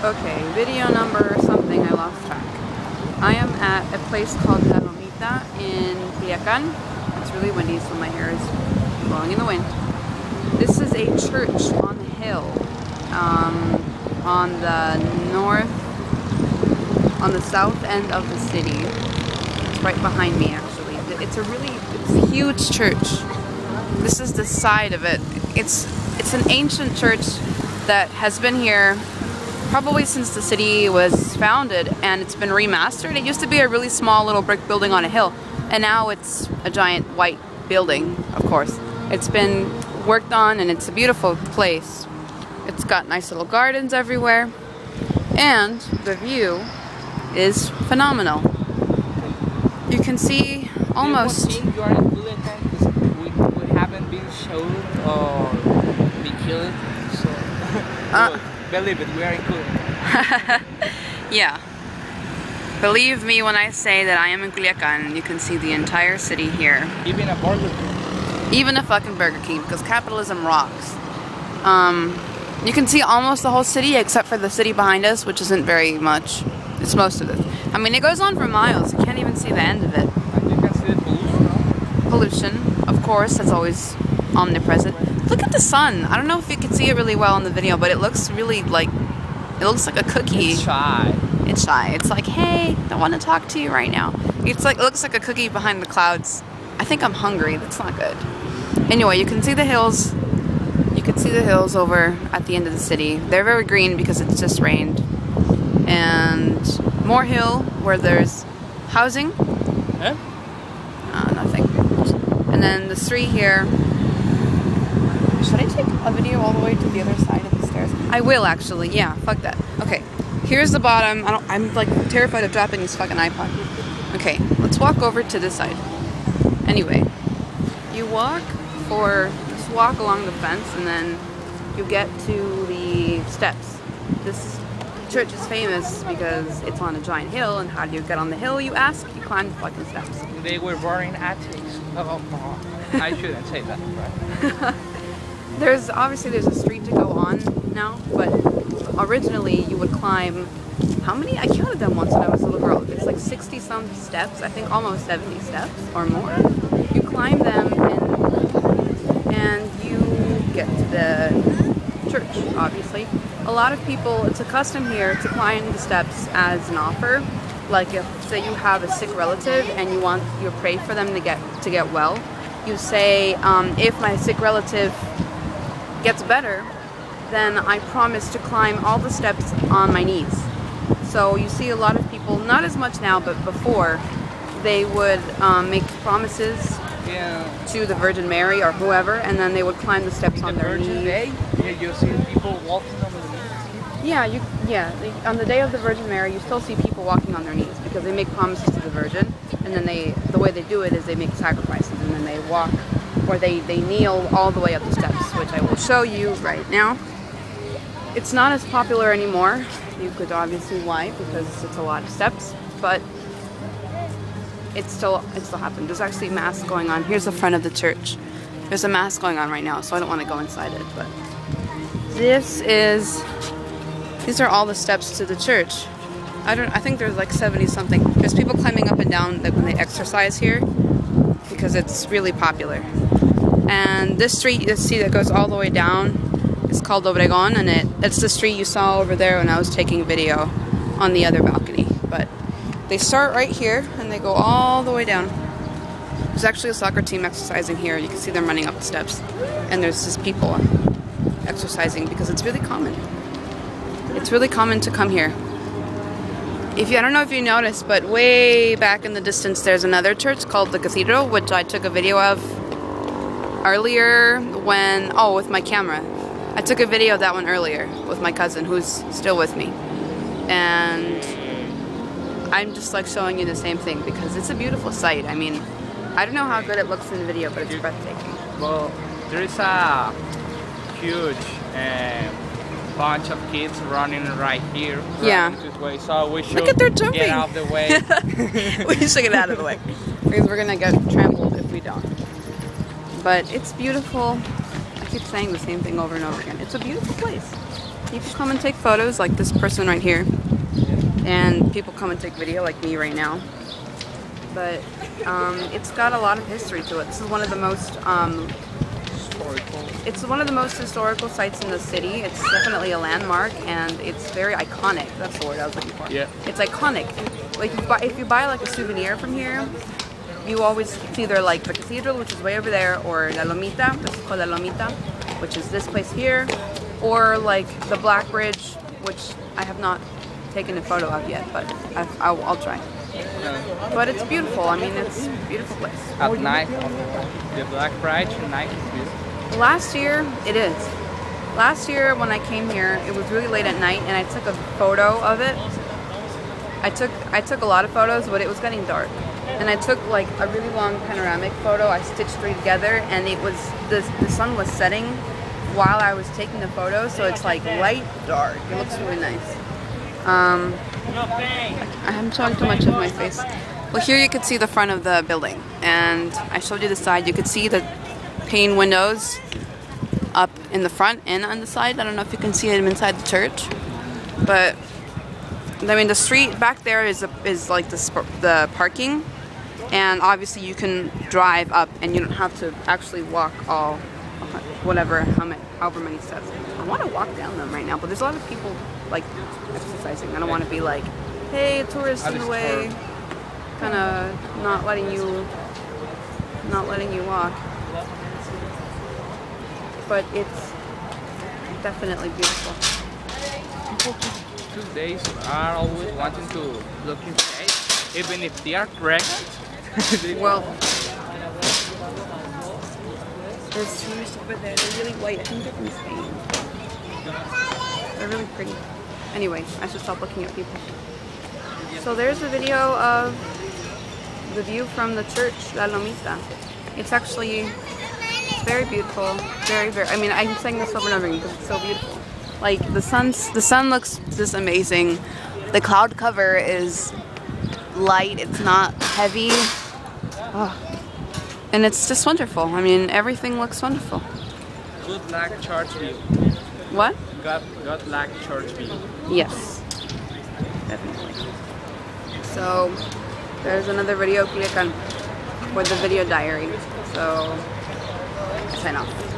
Okay, video number something, I lost track. I am at a place called Lomita in Culiacan. It's really windy, so my hair is blowing in the wind. This is a church on the hill, on the south end of the city. It's right behind me, actually. It's a huge church. This is the side of it. It's an ancient church that has been here probably since the city was founded, and it's been remastered. It used to be a really small little brick building on a hill, and now it's a giant white building, of course. It's been worked on, and it's a beautiful place. It's got nice little gardens everywhere, and the view is phenomenal. You can see almost... Do you think you are in Culiacan because we haven't been shown or been killed? So, believe it, we are in Culiacan. Yeah. Believe me when I say that I am in Culiacan. You can see the entire city here. Even a Burger King. Even a fucking Burger King, because capitalism rocks. You can see almost the whole city except for the city behind us, which isn't very much. It's most of it. I mean, it goes on for miles. You can't even see the end of it. And you can see the pollution, no? Pollution, of course, that's always omnipresent. Look at the sun. I don't know if you can see it really well in the video, but it looks really like, it looks like a cookie. It's shy. It's shy. It's like, hey, I want to talk to you right now. It's like, it looks like a cookie behind the clouds. I think I'm hungry. That's not good. Anyway, you can see the hills. You can see the hills over at the end of the city. They're very green because it's just rained. And more hill where there's housing. Huh? Nothing. And then the street here. Should I take a video all the way to the other side of the stairs? I will actually. Yeah, fuck that. Okay. Here's the bottom. I'm like terrified of dropping this fucking iPod. Okay, let's walk over to this side. Anyway, you just walk along the fence, and then you get to the steps. This church is famous because it's on a giant hill, and how do you get on the hill, you ask? You climb the fucking steps. They were born atheists. Oh, I shouldn't say that, right? There's a street to go on now, but originally you would climb, how many? I counted them once when I was a little girl. It's like 60 some steps, I think almost 70 steps or more. You climb them and you get to the church, obviously. A lot of people, it's a custom here to climb the steps as an offer. Like if, say you have a sick relative and you pray for them to get well, you say, if my sick relative gets better, then I promise to climb all the steps on my knees. So you see a lot of people, not as much now, but before, they would make promises to the Virgin Mary or whoever, and then they would climb the steps on their knees. Day, you see people walking on their knees. On the day of the Virgin Mary, you still see people walking on their knees because they make promises to the Virgin, and then the way they do it is they make sacrifices, and then they walk, or they kneel all the way up the steps, which I will show you right now. It's not as popular anymore. You could obviously why, because it's a lot of steps, but it still happens. There's actually mass going on. Here's the front of the church. There's a mass going on right now, so I don't want to go inside it, but these are all the steps to the church. I think there's like 70 something. There's people climbing up and down when they exercise here because it's really popular. And this street you see that goes all the way down, it's called Obregon, and it's the street you saw over there when I was taking a video on the other balcony. But they start right here and they go all the way down. There's actually a soccer team exercising here. You can see them running up the steps. And there's just people exercising because it's really common. It's really common to come here. I don't know if you noticed, but way back in the distance there's another church called the Cathedral, which I took a video of earlier with my camera. I took a video of that one earlier with my cousin who's still with me. And I'm just like showing you the same thing because it's a beautiful sight. I mean, I don't know how good it looks in the video, but it's breathtaking. Well, there is a huge bunch of kids running right here. This way, so we should look at their jumping. Get out of the way. We should get out of the way because we're gonna get trampled if we don't. But it's beautiful. I keep saying the same thing over and over again. It's a beautiful place. You can come and take photos like this person right here. And people come and take video like me right now. But it's got a lot of history to it. This is one of the most It's one of the most historical sites in the city. It's definitely a landmark, and it's very iconic. That's the word I was looking for. Yeah. It's iconic. Like if you buy like a souvenir from here, you always it's either like the cathedral, which is way over there, or La Lomita. This is called La Lomita, which is this place here, or like the Black Bridge, which I have not taken a photo of yet, but I'll try. But it's beautiful. I mean, it's a beautiful place. At night, the Black Bridge at night is beautiful. Last year, it is. Last year when I came here, it was really late at night, and I took a photo of it. I took a lot of photos, but it was getting dark. And I took like a really long panoramic photo. I stitched three together, and it was the sun was setting while I was taking the photo, so it's like light dark. It looks really nice. I'm showing too much of my face. Well, here you can see the front of the building, and I showed you the side. You could see the pane windows up in the front and on the side. I don't know if you can see them inside the church, but I mean the street back there is like the parking, and obviously you can drive up, and you don't have to actually walk all however many steps. I want to walk down them right now, but there's a lot of people like exercising. I don't want to be like, hey, tourists in the way, kind of not letting you walk. But it's definitely beautiful. People today are always wanting to look inside, even if they are pregnant. Well, there's tourists over there. They're really white. I think they're from Spain. They're really pretty. Anyway, I should stop looking at people. So there's a video of the view from the church, La Lomita. It's actually very beautiful. Very, very. I mean, I'm saying this over and over again because it's so beautiful. Like the sun looks just amazing. The cloud cover is light. It's not heavy. Oh. And it's just wonderful. I mean, everything looks wonderful. Good luck, church view. What? God luck, church view. Yes, definitely. So there's another video click on for the video diary. So sign off.